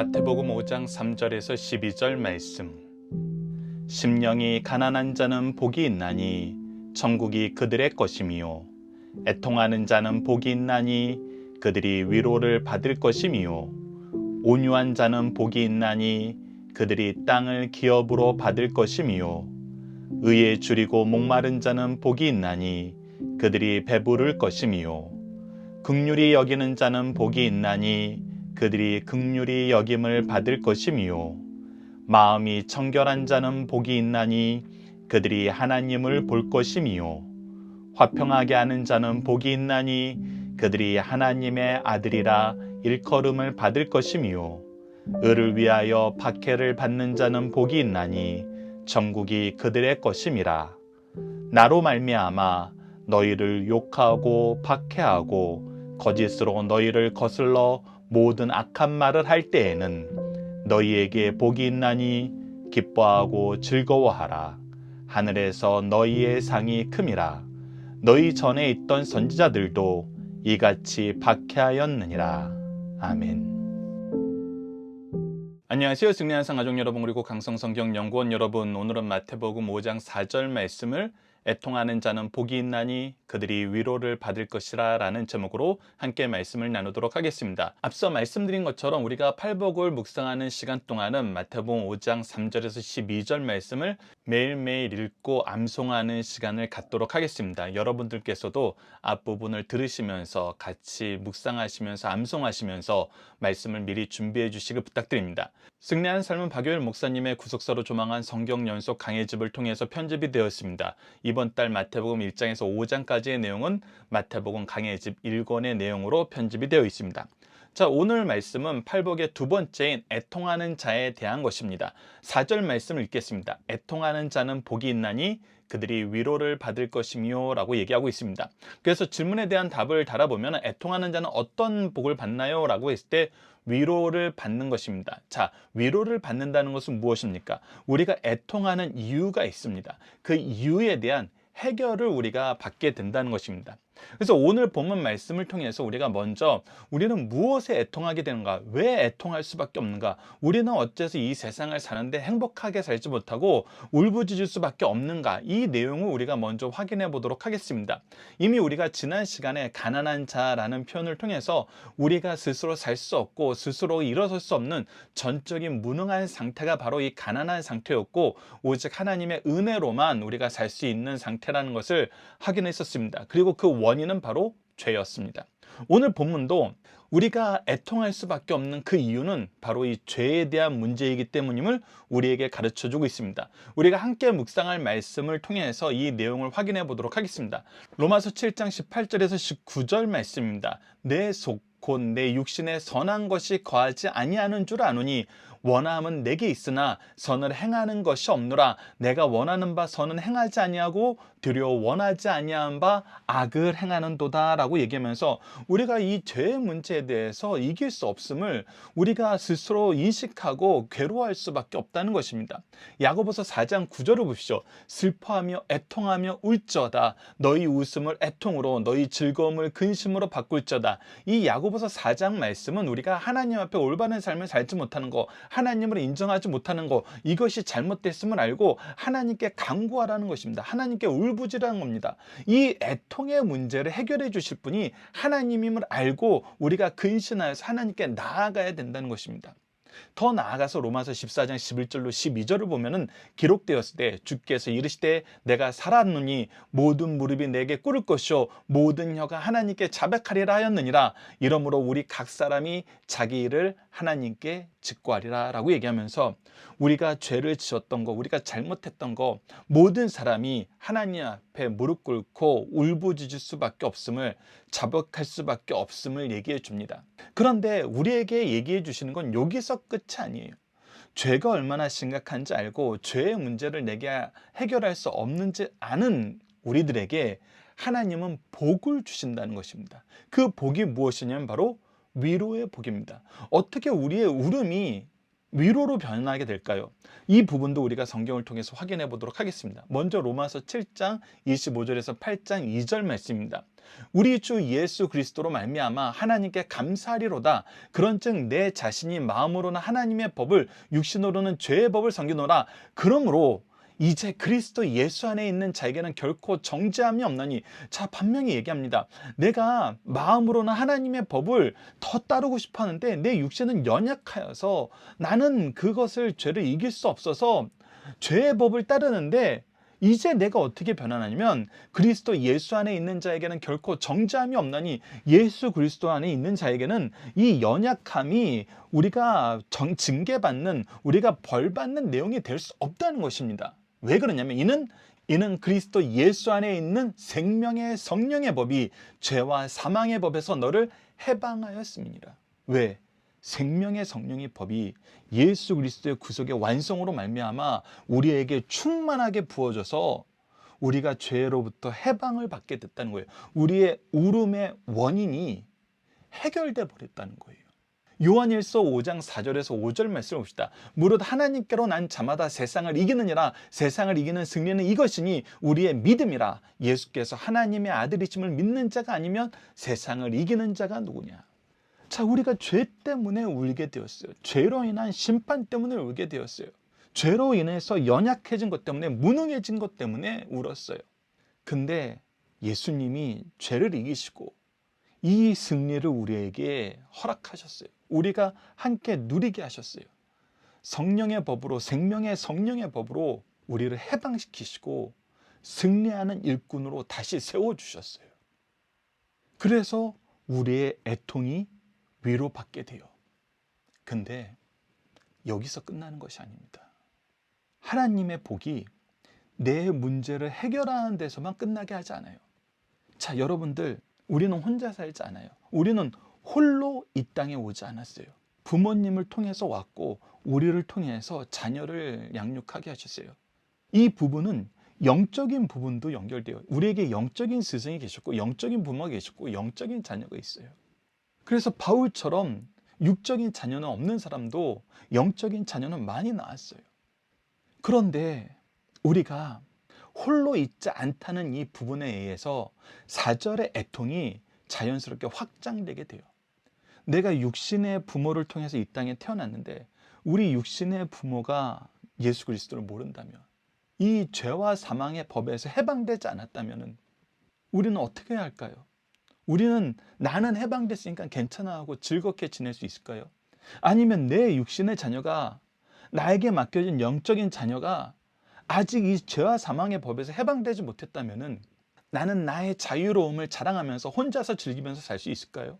마태복음 5장 3절에서 12절 말씀. 심령이 가난한 자는 복이 있나니 천국이 그들의 것이미요. 애통하는 자는 복이 있나니 그들이 위로를 받을 것이미요. 온유한 자는 복이 있나니 그들이 땅을 기업으로 받을 것이미요. 의에 줄이고 목마른 자는 복이 있나니 그들이 배부를 것이미요. 긍휼히 여기는 자는 복이 있나니 그들이 긍휼히 여김을 받을 것이미요. 마음이 청결한 자는 복이 있나니 그들이 하나님을 볼 것이미요. 화평하게 하는 자는 복이 있나니 그들이 하나님의 아들이라 일컬음을 받을 것이미요. 의를 위하여 박해를 받는 자는 복이 있나니 천국이 그들의 것임이라. 나로 말미암아 너희를 욕하고 박해하고 거짓으로 너희를 거슬러 모든 악한 말을 할 때에는 너희에게 복이 있나니 기뻐하고 즐거워하라. 하늘에서 너희의 상이 큼이라. 너희 전에 있던 선지자들도 이같이 박해하였느니라. 아멘. 안녕하세요. 승리한 상가족 여러분, 그리고 강성성경연구원 여러분, 오늘은 마태복음 5장 4절 말씀을 애통하는 자는 복이 있나니 그들이 위로를 받을 것이라 라는 제목으로 함께 말씀을 나누도록 하겠습니다. 앞서 말씀드린 것처럼 우리가 팔복을 묵상하는 시간 동안은 마태복음 5장 3절에서 12절 말씀을 매일매일 읽고 암송하는 시간을 갖도록 하겠습니다. 여러분들께서도 앞부분을 들으시면서 같이 묵상하시면서 암송하시면서 말씀을 미리 준비해 주시길 부탁드립니다. 승리한 삶은 박요일 목사님의 구속사로 조망한 성경 연속 강해집을 통해서 편집이 되었습니다. 이번 달 마태복음 1장에서 5장까지의 내용은 마태복음 강해집 1권의 내용으로 편집이 되어 있습니다. 자, 오늘 말씀은 팔복의 두 번째인 애통하는 자에 대한 것입니다. 4절 말씀을 읽겠습니다. 애통하는 자는 복이 있나니 그들이 위로를 받을 것이며 라고 얘기하고 있습니다. 그래서 질문에 대한 답을 달아보면 애통하는 자는 어떤 복을 받나요? 라고 했을 때 위로를 받는 것입니다. 자, 위로를 받는다는 것은 무엇입니까? 우리가 애통하는 이유가 있습니다. 그 이유에 대한 해결을 우리가 받게 된다는 것입니다. 그래서 오늘 본문 말씀을 통해서 우리가 먼저 우리는 무엇에 애통하게 되는가? 왜 애통할 수밖에 없는가? 우리는 어째서 이 세상을 사는데 행복하게 살지 못하고 울부짖을 수밖에 없는가? 이 내용을 우리가 먼저 확인해 보도록 하겠습니다. 이미 우리가 지난 시간에 가난한 자라는 표현을 통해서 우리가 스스로 살 수 없고 스스로 일어설 수 없는 전적인 무능한 상태가 바로 이 가난한 상태였고, 오직 하나님의 은혜로만 우리가 살 수 있는 상태라는 것을 확인했었습니다. 그리고 그 원인은 바로 죄였습니다. 오늘 본문도 우리가 애통할 수밖에 없는 그 이유는 바로 이 죄에 대한 문제이기 때문임을 우리에게 가르쳐주고 있습니다. 우리가 함께 묵상할 말씀을 통해서 이 내용을 확인해 보도록 하겠습니다. 로마서 7장 18절에서 19절 말씀입니다. 내 속 곧 내 육신에 선한 것이 거하지 아니하는 줄 아노니 원함은 내게 있으나 선을 행하는 것이 없노라. 내가 원하는 바 선은 행하지 아니하고 되려 원하지 아니한 바 악을 행하는도다 라고 얘기하면서 우리가 이 죄의 문제에 대해서 이길 수 없음을 우리가 스스로 인식하고 괴로워할 수밖에 없다는 것입니다. 야고보서 4장 9절을 보십시오. 슬퍼하며 애통하며 울저다. 너희 웃음을 애통으로 너희 즐거움을 근심으로 바꿀저다. 이 야고보서 4장 말씀은 우리가 하나님 앞에 올바른 삶을 살지 못하는 거, 하나님을 인정하지 못하는 거, 이것이 잘못됐음을 알고 하나님께 간구하라는 것입니다. 하나님께 울부짖으라는 겁니다. 이 애통의 문제를 해결해 주실 분이 하나님임을 알고 우리가 근신하여서 하나님께 나아가야 된다는 것입니다. 더 나아가서 로마서 14장 11절로 12절을 보면은 기록되었을 때 주께서 이르시되 내가 살았노니 모든 무릎이 내게 꿇을 것이요 모든 혀가 하나님께 자백하리라 하였느니라. 이러므로 우리 각 사람이 자기 일을 하나님께 직구하리라 라고 얘기하면서 우리가 죄를 지었던 거, 우리가 잘못했던 거, 모든 사람이 하나님 앞에 무릎 꿇고 울부짖을 수밖에 없음을, 자백할 수밖에 없음을 얘기해 줍니다. 그런데 우리에게 얘기해 주시는 건 여기서 끝이 아니에요. 죄가 얼마나 심각한지 알고 죄의 문제를 내게 해결할 수 없는지 아는 우리들에게 하나님은 복을 주신다는 것입니다. 그 복이 무엇이냐면 바로 위로의 복입니다. 어떻게 우리의 울음이 위로로 변하게 될까요? 이 부분도 우리가 성경을 통해서 확인해 보도록 하겠습니다. 먼저 로마서 7장 25절에서 8장 2절 말씀입니다. 우리 주 예수 그리스도로 말미암아 하나님께 감사하리로다. 그런즉 내 자신이 마음으로는 하나님의 법을 육신으로는 죄의 법을 섬기노라. 그러므로 이제 그리스도 예수 안에 있는 자에게는 결코 정죄함이 없나니. 자, 분명히 얘기합니다. 내가 마음으로는 하나님의 법을 더 따르고 싶어 하는데 내 육체는 연약하여서 나는 그것을 죄를 이길 수 없어서 죄의 법을 따르는데, 이제 내가 어떻게 변하냐면 그리스도 예수 안에 있는 자에게는 결코 정죄함이 없나니. 예수 그리스도 안에 있는 자에게는 이 연약함이 우리가 징계받는, 우리가 벌받는 내용이 될 수 없다는 것입니다. 왜 그러냐면 이는 그리스도 예수 안에 있는 생명의 성령의 법이 죄와 사망의 법에서 너를 해방하였음이니라. 왜? 생명의 성령의 법이 예수 그리스도의 구속의 완성으로 말미암아 우리에게 충만하게 부어져서 우리가 죄로부터 해방을 받게 됐다는 거예요. 우리의 울음의 원인이 해결돼 버렸다는 거예요. 요한일서 5장 4절에서 5절 말씀을 봅시다. 무릇 하나님께로 난 자마다 세상을 이기느니라. 세상을 이기는 승리는 이것이니 우리의 믿음이라. 예수께서 하나님의 아들이심을 믿는 자가 아니면 세상을 이기는 자가 누구냐. 자, 우리가 죄 때문에 울게 되었어요. 죄로 인한 심판 때문에 울게 되었어요. 죄로 인해서 연약해진 것 때문에, 무능해진 것 때문에 울었어요. 근데 예수님이 죄를 이기시고 이 승리를 우리에게 허락하셨어요. 우리가 함께 누리게 하셨어요. 성령의 법으로, 생명의 성령의 법으로 우리를 해방시키시고 승리하는 일꾼으로 다시 세워주셨어요. 그래서 우리의 애통이 위로받게 돼요. 근데 여기서 끝나는 것이 아닙니다. 하나님의 복이 내 문제를 해결하는 데서만 끝나게 하지 않아요. 자, 여러분들, 우리는 혼자 살지 않아요. 우리는 홀로 이 땅에 오지 않았어요. 부모님을 통해서 왔고 우리를 통해서 자녀를 양육하게 하셨어요. 이 부분은 영적인 부분도 연결돼요. 우리에게 영적인 스승이 계셨고 영적인 부모가 계셨고 영적인 자녀가 있어요. 그래서 바울처럼 육적인 자녀는 없는 사람도 영적인 자녀는 많이 나왔어요. 그런데 우리가 홀로 있지 않다는 이 부분에 의해서 4절의 애통이 자연스럽게 확장되게 돼요. 내가 육신의 부모를 통해서 이 땅에 태어났는데 우리 육신의 부모가 예수 그리스도를 모른다면, 이 죄와 사망의 법에서 해방되지 않았다면 우리는 어떻게 해야 할까요? 우리는 나는 해방됐으니까 괜찮아 하고 즐겁게 지낼 수 있을까요? 아니면 내 육신의 자녀가, 나에게 맡겨진 영적인 자녀가 아직 이 죄와 사망의 법에서 해방되지 못했다면 나는 나의 자유로움을 자랑하면서 혼자서 즐기면서 살 수 있을까요?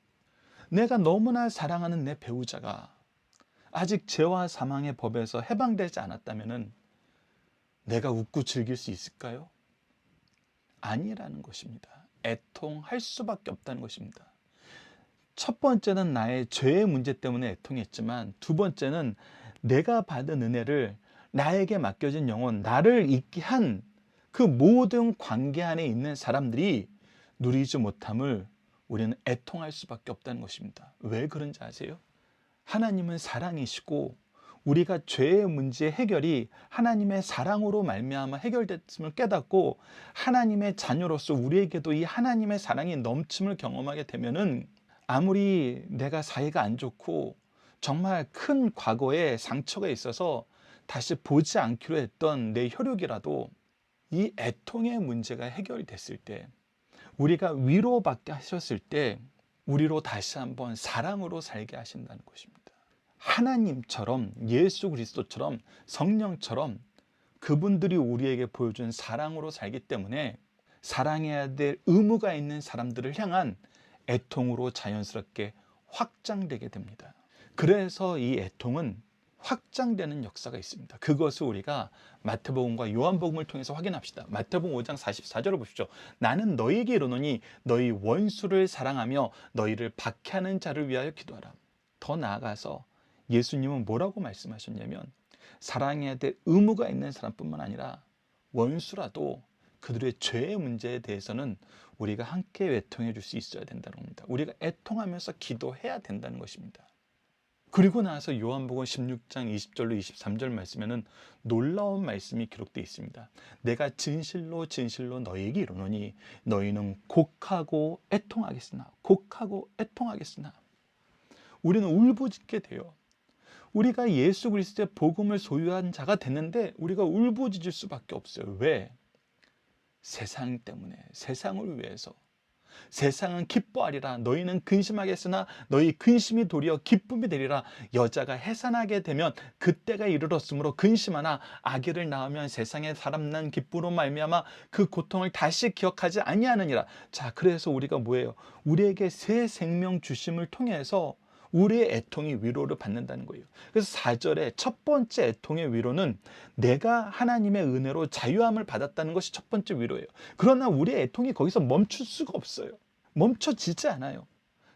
내가 너무나 사랑하는 내 배우자가 아직 죄와 사망의 법에서 해방되지 않았다면 내가 웃고 즐길 수 있을까요? 아니라는 것입니다. 애통할 수밖에 없다는 것입니다. 첫 번째는 나의 죄의 문제 때문에 애통했지만, 두 번째는 내가 받은 은혜를 나에게 맡겨진 영혼, 나를 있게 한 그 모든 관계 안에 있는 사람들이 누리지 못함을 우리는 애통할 수밖에 없다는 것입니다. 왜 그런지 아세요? 하나님은 사랑이시고 우리가 죄의 문제 해결이 하나님의 사랑으로 말미암아 해결됐음을 깨닫고 하나님의 자녀로서 우리에게도 이 하나님의 사랑이 넘침을 경험하게 되면은, 아무리 내가 사이가 안 좋고 정말 큰 과거에 상처가 있어서 다시 보지 않기로 했던 내 혈육이라도 이 애통의 문제가 해결됐을 때, 우리가 위로받게 하셨을 때 우리로 다시 한번 사랑으로 살게 하신다는 것입니다. 하나님처럼, 예수 그리스도처럼, 성령처럼 그분들이 우리에게 보여준 사랑으로 살기 때문에 사랑해야 될 의무가 있는 사람들을 향한 애통으로 자연스럽게 확장되게 됩니다. 그래서 이 애통은 확장되는 역사가 있습니다. 그것을 우리가 마태복음과 요한복음을 통해서 확인합시다. 마태복음 5장 44절을 보십시오. 나는 너희에게 이르노니 너희 원수를 사랑하며 너희를 박해하는 자를 위하여 기도하라. 더 나아가서 예수님은 뭐라고 말씀하셨냐면, 사랑해야 될 의무가 있는 사람뿐만 아니라 원수라도 그들의 죄의 문제에 대해서는 우리가 함께 애통해 줄 수 있어야 된다는 겁니다. 우리가 애통하면서 기도해야 된다는 것입니다. 그리고 나서 요한복음 16장 20절로 23절 말씀에는 놀라운 말씀이 기록되어 있습니다. 내가 진실로 진실로 너희에게 이르노니 너희는 곡하고 애통하겠으나 곡하고 애통하겠으나 우리는 울부짖게 돼요. 우리가 예수 그리스도의 복음을 소유한 자가 됐는데 우리가 울부짖을 수밖에 없어요. 왜? 세상 때문에, 세상을 위해서. 세상은 기뻐하리라 너희는 근심하겠으나 너희 근심이 도리어 기쁨이 되리라. 여자가 해산하게 되면 그때가 이르렀으므로 근심하나 아기를 낳으면 세상에 사람 난 기쁨으로 말미암아 그 고통을 다시 기억하지 아니하느니라. 자, 그래서 우리가 뭐예요? 우리에게 새 생명 주심을 통해서 우리의 애통이 위로를 받는다는 거예요. 그래서 4절에 첫 번째 애통의 위로는 내가 하나님의 은혜로 자유함을 받았다는 것이 첫 번째 위로예요. 그러나 우리의 애통이 거기서 멈출 수가 없어요. 멈춰지지 않아요.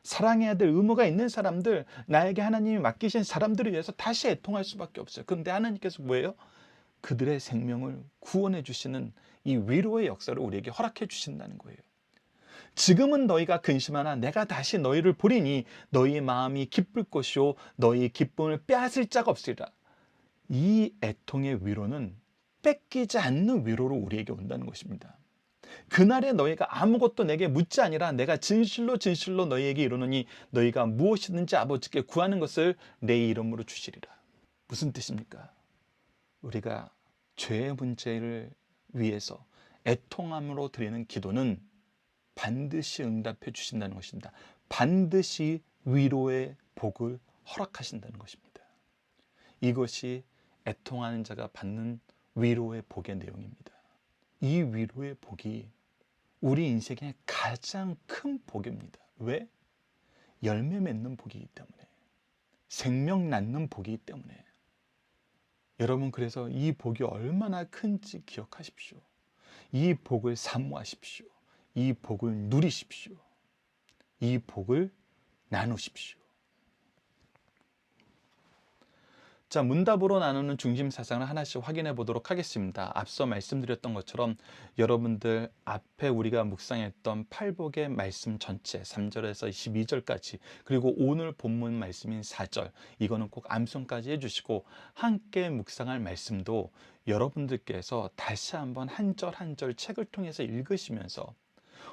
사랑해야 될 의무가 있는 사람들, 나에게 하나님이 맡기신 사람들을 위해서 다시 애통할 수밖에 없어요. 그런데 하나님께서 뭐예요? 그들의 생명을 구원해 주시는 이 위로의 역사를 우리에게 허락해 주신다는 거예요. 지금은 너희가 근심하나 내가 다시 너희를 보리니 너희 마음이 기쁠 것이요 너희 기쁨을 빼앗을 자가 없으리라. 이 애통의 위로는 뺏기지 않는 위로로 우리에게 온다는 것입니다. 그날에 너희가 아무것도 내게 묻지 아니라 내가 진실로 진실로 너희에게 이르노니 너희가 무엇이든지 아버지께 구하는 것을 내 이름으로 주시리라. 무슨 뜻입니까? 우리가 죄의 문제를 위해서 애통함으로 드리는 기도는 반드시 응답해 주신다는 것입니다. 반드시 위로의 복을 허락하신다는 것입니다. 이것이 애통하는 자가 받는 위로의 복의 내용입니다. 이 위로의 복이 우리 인생의 가장 큰 복입니다. 왜? 열매 맺는 복이기 때문에, 생명 낳는 복이기 때문에. 여러분, 그래서 이 복이 얼마나 큰지 기억하십시오. 이 복을 사모하십시오. 이 복을 누리십시오. 이 복을 나누십시오. 자, 문답으로 나누는 중심 사상을 하나씩 확인해 보도록 하겠습니다. 앞서 말씀드렸던 것처럼 여러분들 앞에 우리가 묵상했던 팔복의 말씀 전체 3절에서 22절까지, 그리고 오늘 본문 말씀인 4절, 이거는 꼭 암송까지 해주시고 함께 묵상할 말씀도 여러분들께서 다시 한번 한 절 한 절 책을 통해서 읽으시면서,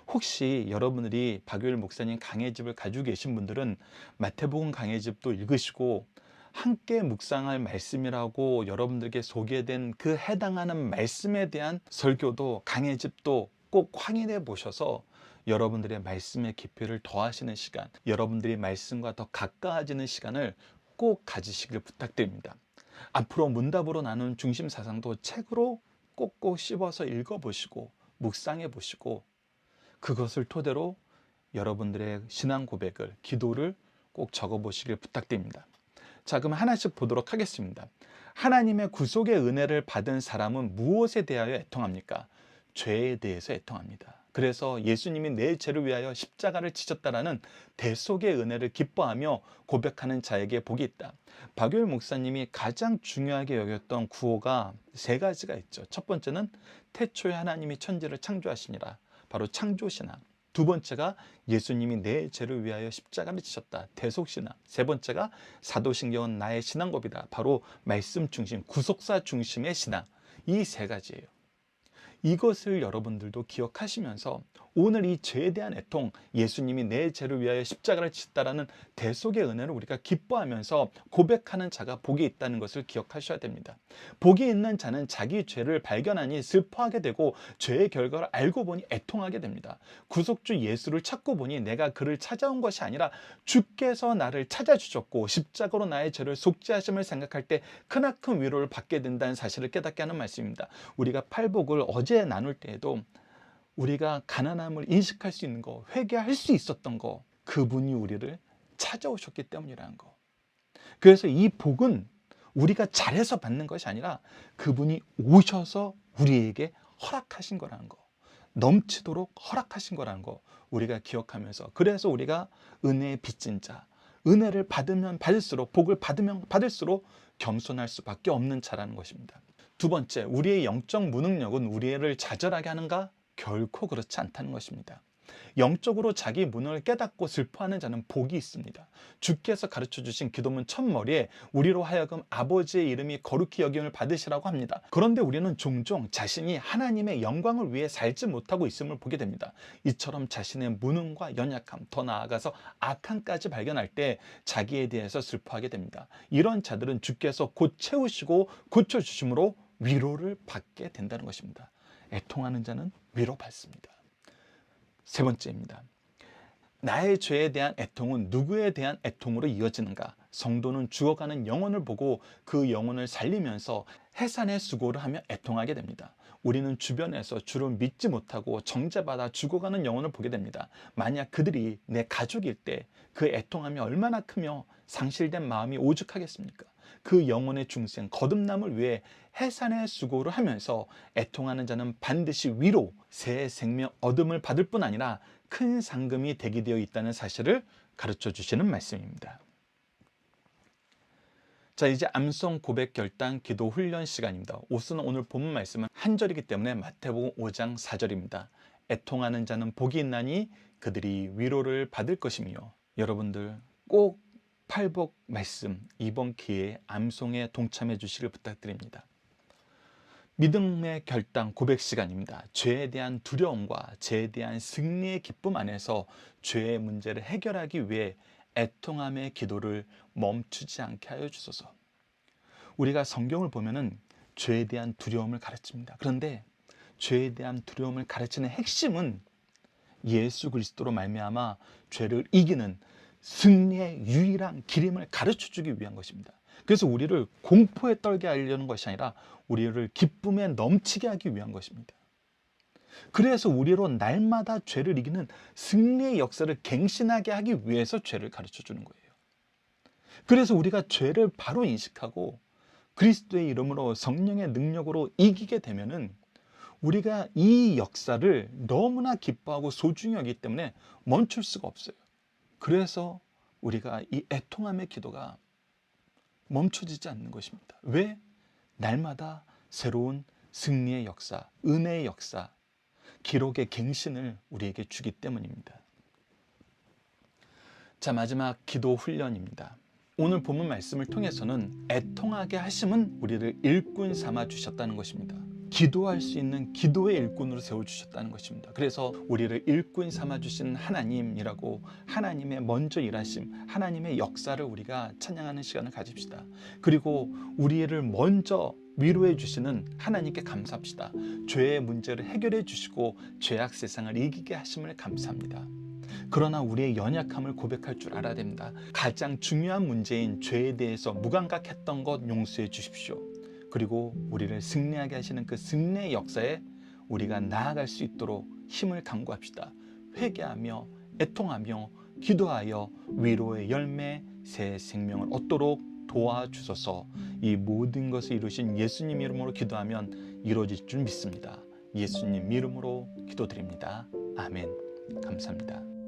혹시 여러분들이 박유일 목사님 강해집을 가지고 계신 분들은 마태복음 강해집도 읽으시고 함께 묵상할 말씀이라고 여러분들께 소개된 그 해당하는 말씀에 대한 설교도 강해집도 꼭 확인해 보셔서 여러분들의 말씀의 깊이를 더하시는 시간, 여러분들이 말씀과 더 가까워지는 시간을 꼭 가지시길 부탁드립니다. 앞으로 문답으로 나눈 중심 사상도 책으로 꼭꼭 씹어서 읽어보시고 묵상해 보시고 그것을 토대로 여러분들의 신앙 고백을, 기도를 꼭 적어보시길 부탁드립니다. 자, 그럼 하나씩 보도록 하겠습니다. 하나님의 구속의 은혜를 받은 사람은 무엇에 대하여 애통합니까? 죄에 대해서 애통합니다. 그래서 예수님이 내 죄를 위하여 십자가를 지셨다라는 대속의 은혜를 기뻐하며 고백하는 자에게 복이 있다. 박유일 목사님이 가장 중요하게 여겼던 구호가 세 가지가 있죠. 첫 번째는 태초에 하나님이 천지를 창조하시니라. 바로 창조신앙. 두 번째가 예수님이 내 죄를 위하여 십자가를 지셨다. 대속신앙. 세 번째가 사도신경은 나의 신앙법이다. 바로 말씀 중심, 구속사 중심의 신앙. 이 세 가지예요. 이것을 여러분들도 기억하시면서 오늘 이 죄에 대한 애통, 예수님이 내 죄를 위하여 십자가를 지셨다라는 대속의 은혜를 우리가 기뻐하면서 고백하는 자가 복이 있다는 것을 기억하셔야 됩니다. 복이 있는 자는 자기 죄를 발견하니 슬퍼하게 되고 죄의 결과를 알고 보니 애통하게 됩니다. 구속주 예수를 찾고 보니 내가 그를 찾아온 것이 아니라 주께서 나를 찾아주셨고 십자가로 나의 죄를 속죄하심을 생각할 때 크나큰 위로를 받게 된다는 사실을 깨닫게 하는 말씀입니다. 우리가 팔복을 어제 나눌 때에도 우리가 가난함을 인식할 수 있는 거, 회개할 수 있었던 거, 그분이 우리를 찾아오셨기 때문이라는 거. 그래서 이 복은 우리가 잘해서 받는 것이 아니라 그분이 오셔서 우리에게 허락하신 거라는 거, 넘치도록 허락하신 거라는 거 우리가 기억하면서, 그래서 우리가 은혜의 빚진 자, 은혜를 받으면 받을수록, 복을 받으면 받을수록 겸손할 수밖에 없는 자라는 것입니다. 두 번째, 우리의 영적 무능력은 우리를 좌절하게 하는가? 결코 그렇지 않다는 것입니다. 영적으로 자기 문을 깨닫고 슬퍼하는 자는 복이 있습니다. 주께서 가르쳐 주신 기도문 첫머리에 우리로 하여금 아버지의 이름이 거룩히 여김을 받으시라고 합니다. 그런데 우리는 종종 자신이 하나님의 영광을 위해 살지 못하고 있음을 보게 됩니다. 이처럼 자신의 무능과 연약함, 더 나아가서 악함까지 발견할 때 자기에 대해서 슬퍼하게 됩니다. 이런 자들은 주께서 곧 채우시고 고쳐주심으로 위로를 받게 된다는 것입니다. 애통하는 자는 위로받습니다. 세 번째입니다. 나의 죄에 대한 애통은 누구에 대한 애통으로 이어지는가? 성도는 죽어가는 영혼을 보고 그 영혼을 살리면서 해산의 수고를 하며 애통하게 됩니다. 우리는 주변에서 주를 믿지 못하고 정죄받아 죽어가는 영혼을 보게 됩니다. 만약 그들이 내 가족일 때 그 애통함이 얼마나 크며 상실된 마음이 오죽하겠습니까? 그 영혼의 중생, 거듭남을 위해 해산의 수고를 하면서 애통하는 자는 반드시 위로, 새 생명 얻음을 받을 뿐 아니라 큰 상금이 대기되어 있다는 사실을 가르쳐 주시는 말씀입니다. 자, 이제 암송 고백 결단 기도 훈련 시간입니다. 우선 오늘 본문 말씀은 한 절이기 때문에 마태복음 5장 4절입니다. 애통하는 자는 복이 있나니 그들이 위로를 받을 것이며. 여러분들 꼭 팔복 말씀 이번 기회에 암송에 동참해 주시길 부탁드립니다. 믿음의 결단 고백 시간입니다. 죄에 대한 두려움과 죄에 대한 승리의 기쁨 안에서 죄의 문제를 해결하기 위해 애통함의 기도를 멈추지 않게 하여 주소서. 우리가 성경을 보면은 죄에 대한 두려움을 가르칩니다. 그런데 죄에 대한 두려움을 가르치는 핵심은 예수 그리스도로 말미암아 죄를 이기는 승리의 유일한 길임을 가르쳐 주기 위한 것입니다. 그래서 우리를 공포에 떨게 하려는 것이 아니라 우리를 기쁨에 넘치게 하기 위한 것입니다. 그래서 우리로 날마다 죄를 이기는 승리의 역사를 갱신하게 하기 위해서 죄를 가르쳐 주는 거예요. 그래서 우리가 죄를 바로 인식하고 그리스도의 이름으로 성령의 능력으로 이기게 되면은 우리가 이 역사를 너무나 기뻐하고 소중히 여기기 때문에 멈출 수가 없어요. 그래서 우리가 이 애통함의 기도가 멈춰지지 않는 것입니다. 왜? 날마다 새로운 승리의 역사, 은혜의 역사, 기록의 갱신을 우리에게 주기 때문입니다. 자, 마지막 기도 훈련입니다. 오늘 본문 말씀을 통해서는 애통하게 하심은 우리를 일꾼 삼아 주셨다는 것입니다. 기도할 수 있는 기도의 일꾼으로 세워주셨다는 것입니다. 그래서 우리를 일꾼 삼아주신 하나님이라고 하나님의 먼저 일하심, 하나님의 역사를 우리가 찬양하는 시간을 가집시다. 그리고 우리를 먼저 위로해 주시는 하나님께 감사합시다. 죄의 문제를 해결해 주시고 죄악 세상을 이기게 하심을 감사합니다. 그러나 우리의 연약함을 고백할 줄 알아야 됩니다. 가장 중요한 문제인 죄에 대해서 무감각했던 것 용서해 주십시오. 그리고 우리를 승리하게 하시는 그 승리의 역사에 우리가 나아갈 수 있도록 힘을 강구합시다. 회개하며 애통하며 기도하여 위로의 열매, 새 생명을 얻도록 도와주소서. 이 모든 것을 이루신 예수님 이름으로 기도하면 이루어질 줄 믿습니다. 예수님 이름으로 기도드립니다. 아멘. 감사합니다.